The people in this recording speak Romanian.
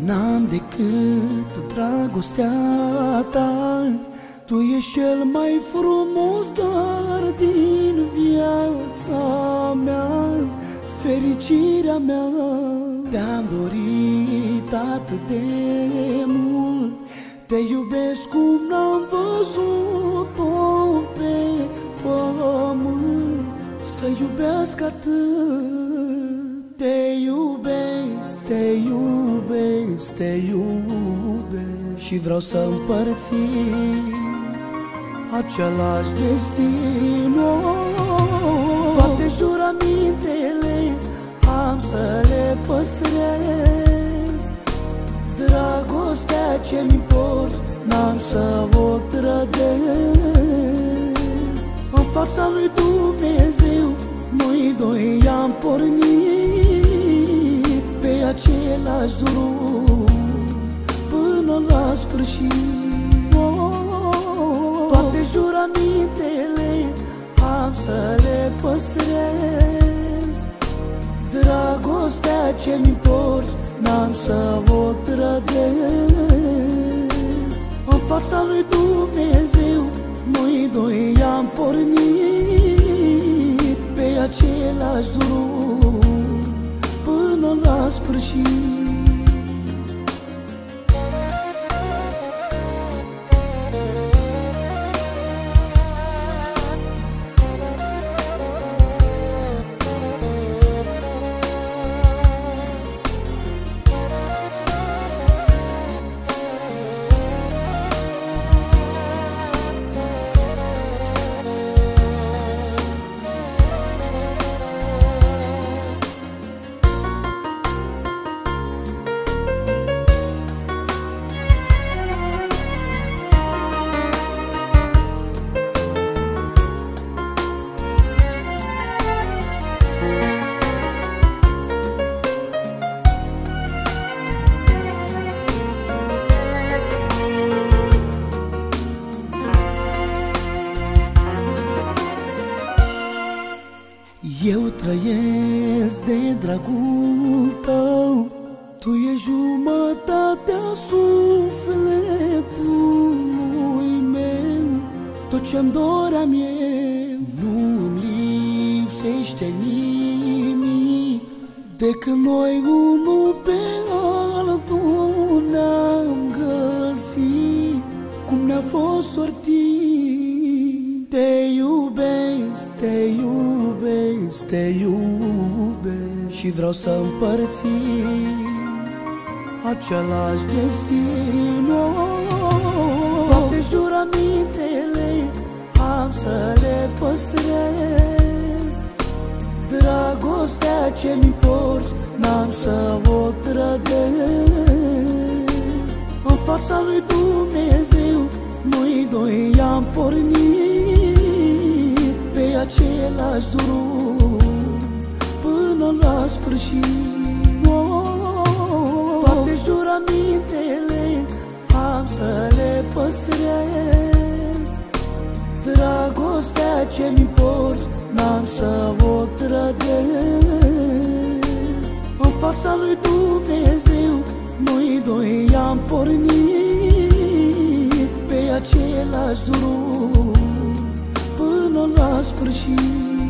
N-am decât dragostea ta. Tu ești cel mai frumos dar din viața mea, fericirea mea. Te-am dorit atât de mult, te iubesc cum n-am văzut-o pe pământ. Să iubesc atât, te iubesc, te iubesc, te iubesc. Și vreau să împărțim același destin. Toate jurămintele am să le păstrez. Dragostea ce-mi porți n-am să o trădez. În fața lui Dumnezeu noi doi am pornit pe același drum până la sfârșit. Toate jurămintele am să le păstrez. Dragostea ce-mi porți n-am să o trădez. În fața lui Dumnezeu noi doi am pornit pe același drum până la sfârșit. Eu trăiesc de dragul tău, tu ești jumătatea sufletului meu. Tot ce-mi doream eu, nu-mi lipsește nimic, decât noi unul pe altul ne-am găsit. Cum ne-a fost sortit, te iubesc, te iubesc, te iubesc. Și vreau să împărțim același destin. Toate jurămintele am să le păstrez. Dragostea ce-mi porți n-am să o trădez. În fața lui Dumnezeu noi doi am pornit pe același drum până la sfârșit. Toate jurămintele am să le păstrez. Dragostea ce-mi porți n-am să o trădez. În fața lui Dumnezeu noi doi am pornit pe același drum până la sfârșit.